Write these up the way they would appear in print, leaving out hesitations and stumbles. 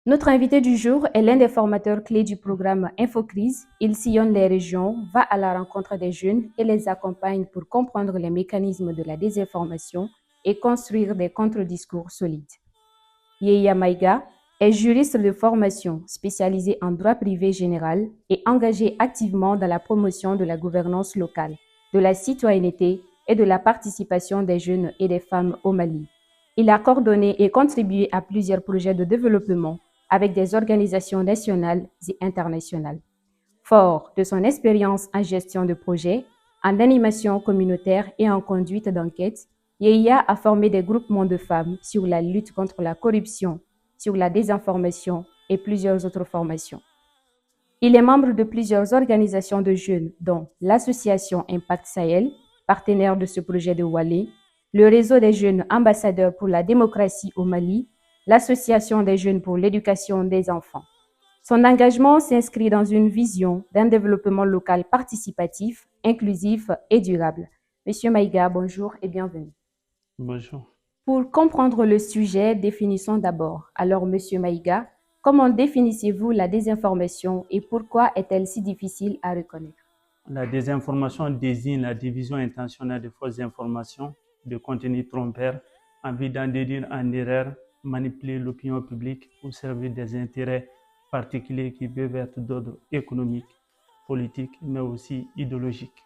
Notre invité du jour est l'un des formateurs clés du programme InfoCrise. Il sillonne les régions, va à la rencontre des jeunes et les accompagne pour comprendre les mécanismes de la désinformation et construire des contre-discours solides. Yeya Maïga est juriste de formation spécialisé en droit privé général et engagé activement dans la promotion de la gouvernance locale, de la citoyenneté et de la participation des jeunes et des femmes au Mali. Il a coordonné et contribué à plusieurs projets de développement avec des organisations nationales et internationales. Fort de son expérience en gestion de projet, en animation communautaire et en conduite d'enquête, Yeya a formé des groupements de femmes sur la lutte contre la corruption, sur la désinformation et plusieurs autres formations. Il est membre de plusieurs organisations de jeunes, dont l'Association Impact Sahel, partenaire de ce projet de Wallé, le réseau des jeunes ambassadeurs pour la démocratie au Mali, l'Association des jeunes pour l'éducation des enfants. Son engagement s'inscrit dans une vision d'un développement local participatif, inclusif et durable. Monsieur Maïga, bonjour et bienvenue. Bonjour. Pour comprendre le sujet, définissons d'abord. Alors, Monsieur Maïga, comment définissez-vous la désinformation et pourquoi est-elle si difficile à reconnaître? La désinformation désigne la division intentionnelle de fausses informations, de contenus trompeurs, en vue d'enduire en erreur, manipuler l'opinion publique ou servir des intérêts particuliers qui peuvent être d'ordre économique, politique, mais aussi idéologique.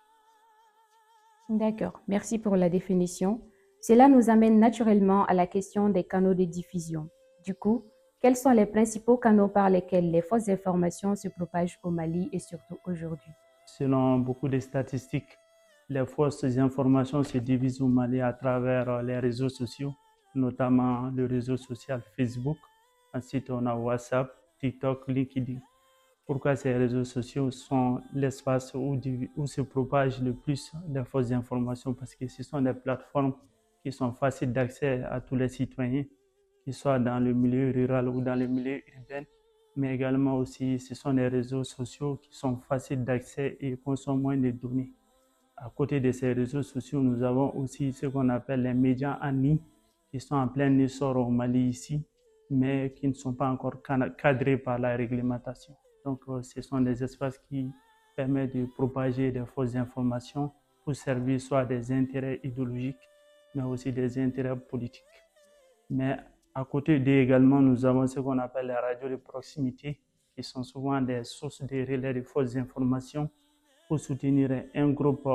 D'accord, merci pour la définition. Cela nous amène naturellement à la question des canaux de diffusion. Du coup, quels sont les principaux canaux par lesquels les fausses informations se propagent au Mali et surtout aujourd'hui? Selon beaucoup de statistiques, les fausses informations se divisent au Mali à travers les réseaux sociaux, notamment le réseau social Facebook. Ensuite, on a WhatsApp, TikTok, LinkedIn. Pourquoi ces réseaux sociaux sont l'espace où se propagent le plus les fausses informations? Parce que ce sont des plateformes qui sont faciles d'accès à tous les citoyens, qu'ils soient dans le milieu rural ou dans le milieu urbain, mais également aussi ce sont des réseaux sociaux qui sont faciles d'accès et consomment moins de données. À côté de ces réseaux sociaux, nous avons aussi ce qu'on appelle les médias en ligne qui sont en plein essor au Mali ici, mais qui ne sont pas encore cadrés par la réglementation. Donc, ce sont des espaces qui permettent de propager des fausses informations pour servir soit des intérêts idéologiques, mais aussi des intérêts politiques. Mais à côté d'eux également, nous avons ce qu'on appelle les radios de proximité, qui sont souvent des sources de relais de fausses informations pour soutenir un groupe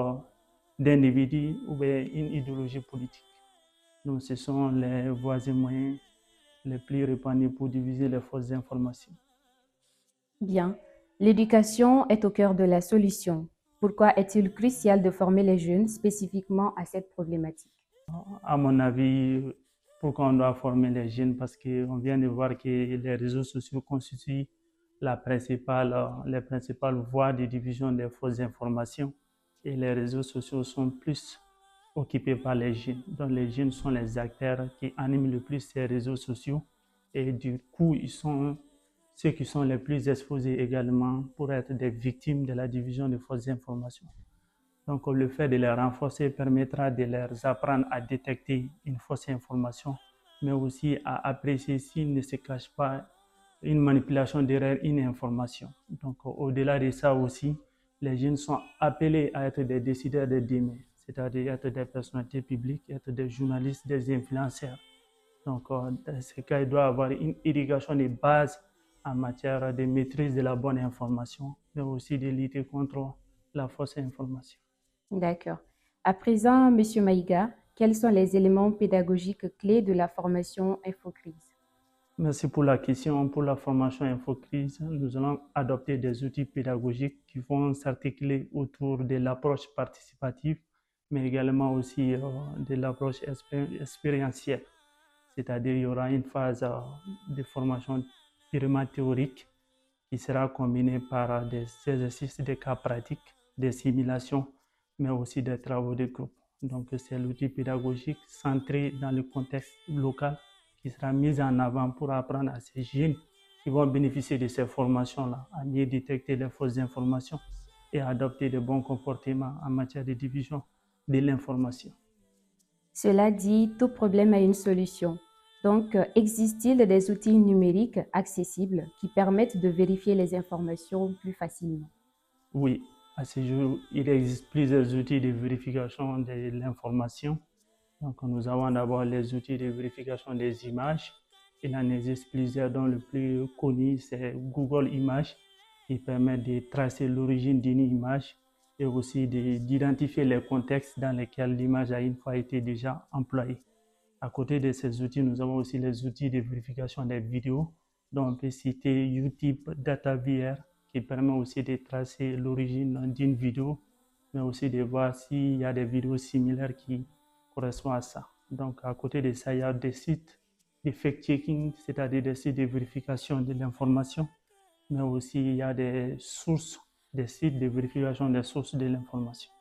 d'individus ou bien une idéologie politique. Donc, ce sont les voies et moyens les plus répandus pour diviser les fausses informations. Bien, l'éducation est au cœur de la solution. Pourquoi est-il crucial de former les jeunes spécifiquement à cette problématique? À mon avis, pourquoi on doit former les jeunes? Parce qu'on vient de voir que les réseaux sociaux constituent les principales voies de division des fausses informations. Et les réseaux sociaux sont plus occupés par les jeunes. Donc les jeunes sont les acteurs qui animent le plus ces réseaux sociaux. Et du coup, ils sont ceux qui sont les plus exposés également pour être des victimes de la division de fausses informations. Donc, le fait de les renforcer permettra de leur apprendre à détecter une fausse information, mais aussi à apprécier s'il ne se cache pas une manipulation derrière une information. Donc, au-delà de ça aussi, les jeunes sont appelés à être des décideurs de demain, c'est-à-dire être des personnalités publiques, être des journalistes, des influenceurs. Donc, dans ce cas, il doit y avoir une irrigation de base en matière de maîtrise de la bonne information, mais aussi de lutter contre la fausse information. D'accord. À présent, Monsieur Maïga, quels sont les éléments pédagogiques clés de la formation InfoCrise? Merci pour la question. Pour la formation InfoCrise, nous allons adopter des outils pédagogiques qui vont s'articuler autour de l'approche participative, mais également aussi de l'approche expérientielle. C'est-à-dire il y aura une phase de formation purement théorique qui sera combinée par des exercices de cas pratiques, des simulations, mais aussi des travaux de groupe. Donc c'est l'outil pédagogique centré dans le contexte local qui sera mis en avant pour apprendre à ces jeunes qui vont bénéficier de ces formations-là à mieux détecter les fausses informations et à adopter de bons comportements en matière de division de l'information. Cela dit, tout problème a une solution. Donc, existe-t-il des outils numériques accessibles qui permettent de vérifier les informations plus facilement? Oui, à ce jour, il existe plusieurs outils de vérification de l'information. Donc, nous avons d'abord les outils de vérification des images. Il en existe plusieurs, dont le plus connu, c'est Google Images, qui permet de tracer l'origine d'une image et aussi d'identifier les contextes dans lesquels l'image a une fois été déjà employée. À côté de ces outils, nous avons aussi les outils de vérification des vidéos, dont on peut citer YouTube Data VR, qui permet aussi de tracer l'origine d'une vidéo, mais aussi de voir s'il y a des vidéos similaires qui correspondent à ça. Donc, à côté de ça, il y a des sites de fact-checking, c'est-à-dire des sites de vérification de l'information, mais aussi il y a des sources, des sites de vérification des sources de l'information.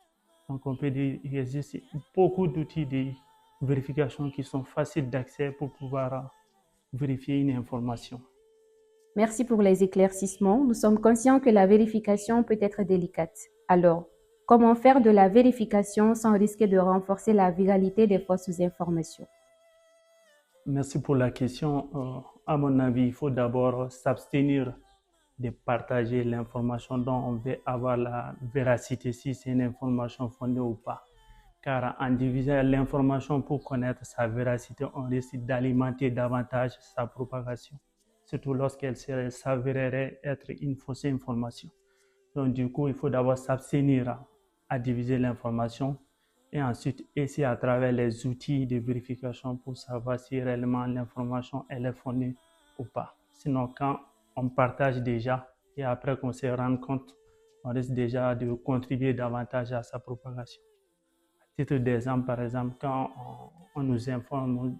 Donc, on peut dire qu'il existe beaucoup d'outils de vérification qui sont faciles d'accès pour pouvoir vérifier une information. Merci pour les éclaircissements. Nous sommes conscients que la vérification peut être délicate. Alors, comment faire de la vérification sans risquer de renforcer la viralité des fausses informations? Merci pour la question. À mon avis, il faut d'abord s'abstenir de partager l'information dont on veut avoir la véracité, si c'est une information fondée ou pas. Car en divisant l'information pour connaître sa véracité, on risque d'alimenter davantage sa propagation, surtout lorsqu'elle s'avérerait être une fausse information. Donc du coup, il faut d'abord s'abstenir à diviser l'information et ensuite essayer à travers les outils de vérification pour savoir si réellement l'information elle est fondée ou pas. Sinon, quand on partage déjà et après qu'on se rend compte, on risque déjà de contribuer davantage à sa propagation. À titre d'exemple, par exemple, quand on nous informe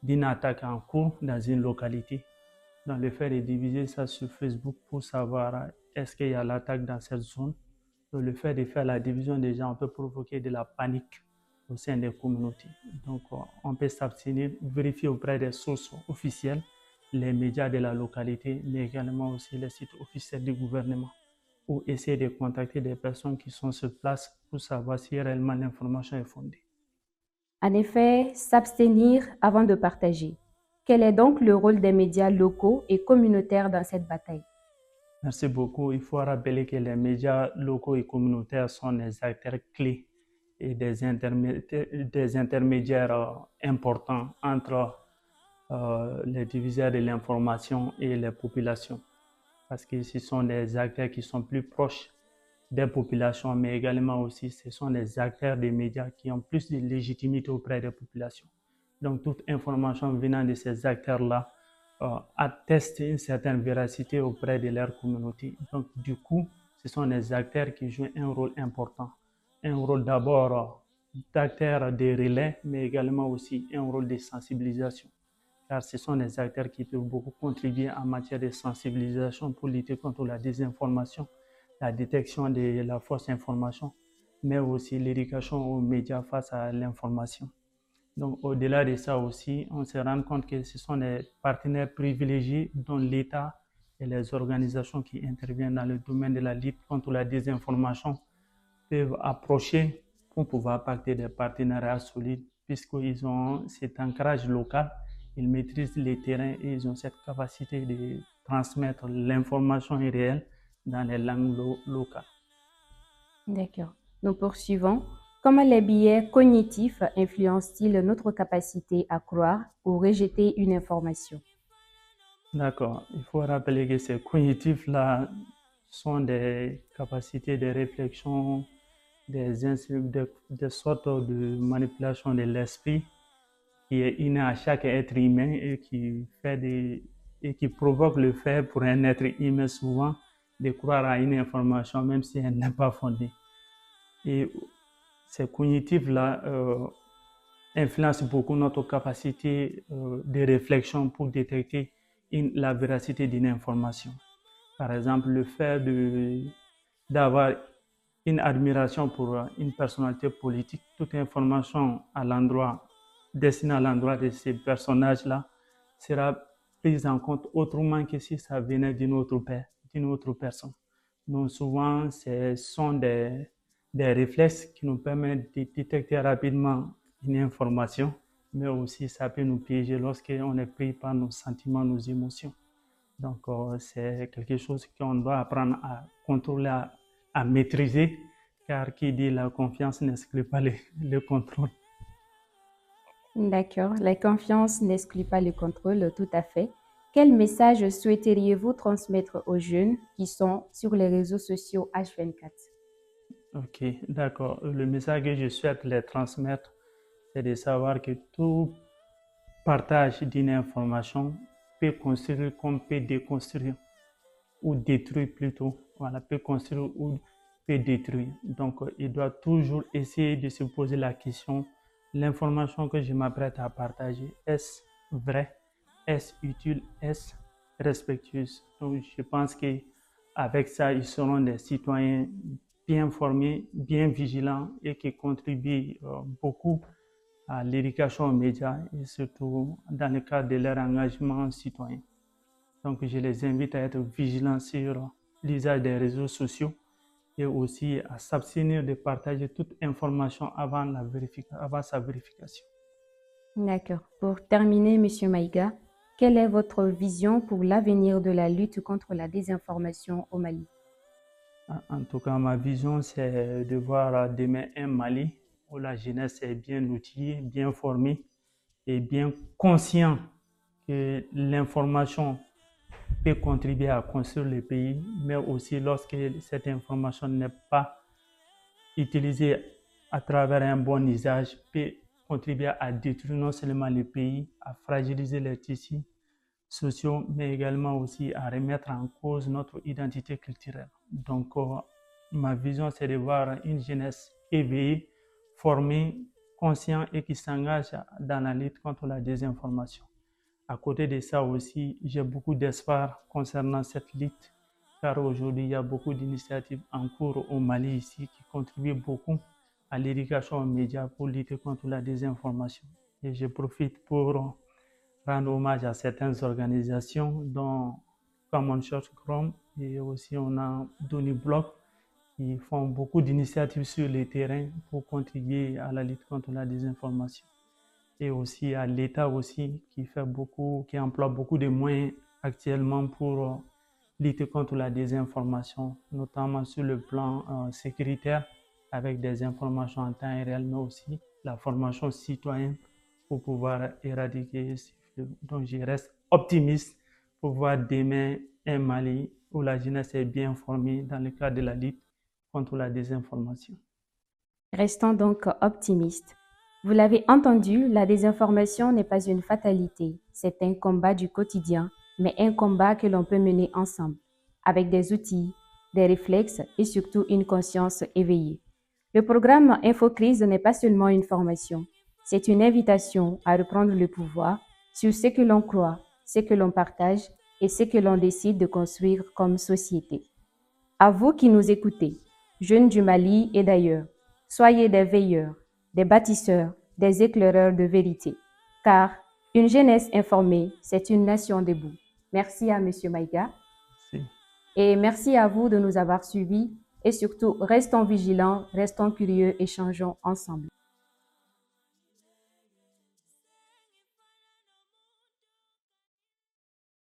d'une attaque en cours dans une localité, donc le fait de diviser ça sur Facebook pour savoir est-ce qu'il y a l'attaque dans cette zone, donc le fait de faire la division des gens peut provoquer de la panique au sein des communautés. Donc on peut s'abstenir, vérifier auprès des sources officielles, les médias de la localité, mais également aussi les sites officiels du gouvernement, ou essayer de contacter des personnes qui sont sur place pour savoir si réellement l'information est fondée. En effet, s'abstenir avant de partager. Quel est donc le rôle des médias locaux et communautaires dans cette bataille? Merci beaucoup. Il faut rappeler que les médias locaux et communautaires sont des acteurs clés et des intermédiaires importants entre les diviseurs de l'information et les populations. Parce que ce sont des acteurs qui sont plus proches des populations, mais également aussi ce sont des acteurs des médias qui ont plus de légitimité auprès des populations. Donc toute information venant de ces acteurs-là atteste une certaine véracité auprès de leur communauté. Donc du coup, ce sont des acteurs qui jouent un rôle important. Un rôle d'abord d'acteurs de relais, mais également aussi un rôle de sensibilisation. Car ce sont des acteurs qui peuvent beaucoup contribuer en matière de sensibilisation pour lutter contre la désinformation, la détection de la fausse information, mais aussi l'éducation aux médias face à l'information. Donc, au-delà de ça aussi, on se rend compte que ce sont des partenaires privilégiés dont l'État et les organisations qui interviennent dans le domaine de la lutte contre la désinformation peuvent approcher pour pouvoir pacter des partenariats solides puisqu'ils ont cet ancrage local, ils maîtrisent les terrains et ils ont cette capacité de transmettre l'information réelle dans les langues locales. D'accord. Nous poursuivons. Comment les biais cognitifs influencent-ils notre capacité à croire ou rejeter une information? D'accord. Il faut rappeler que ces cognitifs-là sont des capacités de réflexion, des sortes de manipulation de l'esprit qui est inné à chaque être humain et qui provoque le fait pour un être humain souvent de croire à une information même si elle n'est pas fondée. Et ces cognitifs-là influencent beaucoup notre capacité de réflexion pour détecter la véracité d'une information. Par exemple, le fait d'avoir une admiration pour une personnalité politique, toute information destinée à l'endroit de ces personnages-là sera prise en compte autrement que si ça venait d'une autre personne. Donc souvent, ce sont des réflexes qui nous permettent de détecter rapidement une information, mais aussi ça peut nous piéger lorsqu'on est pris par nos sentiments, nos émotions. Donc, c'est quelque chose qu'on doit apprendre à contrôler, à maîtriser, car qui dit la confiance n'exclut pas le contrôle. D'accord, la confiance n'exclut pas le contrôle, tout à fait. Quel message souhaiteriez-vous transmettre aux jeunes qui sont sur les réseaux sociaux H24? Ok, d'accord. Le message que je souhaite les transmettre, c'est de savoir que tout partage d'une information peut construire comme peut déconstruire, ou détruire plutôt. Voilà, peut construire ou peut détruire. Donc, il doit toujours essayer de se poser la question, l'information que je m'apprête à partager, est-ce vrai, est-ce utile, est-ce respectueuse? Donc, je pense qu'avec ça, ils seront des citoyens bien formés, bien vigilants et qui contribuent beaucoup à l'éducation aux médias et surtout dans le cadre de leur engagement citoyen. Donc, je les invite à être vigilants sur l'usage des réseaux sociaux et aussi à s'abstenir de partager toute information avant sa vérification. D'accord. Pour terminer, Monsieur Maïga, quelle est votre vision pour l'avenir de la lutte contre la désinformation au Mali? En tout cas, ma vision, c'est de voir demain un Mali où la jeunesse est bien outillée, bien formée et bien conscient que l'information peut contribuer à construire le pays, mais aussi lorsque cette information n'est pas utilisée à travers un bon usage, peut contribuer à détruire non seulement le pays, à fragiliser les tissus sociaux, mais également aussi à remettre en cause notre identité culturelle. Donc, ma vision, c'est de voir une jeunesse éveillée, formée, consciente et qui s'engage dans la lutte contre la désinformation. À côté de ça aussi, j'ai beaucoup d'espoir concernant cette lutte, car aujourd'hui, il y a beaucoup d'initiatives en cours au Mali ici qui contribuent beaucoup à l'éducation aux médias pour lutter contre la désinformation. Et je profite pour rendre hommage à certaines organisations, dont Common Church Chrome, et aussi on a Donny Block, qui font beaucoup d'initiatives sur le terrain pour contribuer à la lutte contre la désinformation. Et aussi à l'État aussi, qui emploie beaucoup de moyens actuellement pour lutter contre la désinformation, notamment sur le plan sécuritaire, avec des informations en temps réel, mais aussi la formation citoyenne pour pouvoir éradiquer ce fléau. Donc je reste optimiste pour voir demain un Mali où la jeunesse est bien formée dans le cadre de la lutte contre la désinformation. Restons donc optimistes. Vous l'avez entendu, la désinformation n'est pas une fatalité, c'est un combat du quotidien, mais un combat que l'on peut mener ensemble, avec des outils, des réflexes et surtout une conscience éveillée. Le programme InfoCrise n'est pas seulement une formation, c'est une invitation à reprendre le pouvoir sur ce que l'on croit, ce que l'on partage et ce que l'on décide de construire comme société. À vous qui nous écoutez, jeunes du Mali et d'ailleurs, soyez des veilleurs, des bâtisseurs, des éclaireurs de vérité, car une jeunesse informée, c'est une nation debout. Merci à Monsieur Maïga. Merci. Et merci à vous de nous avoir suivis et surtout, restons vigilants, restons curieux et changeons ensemble.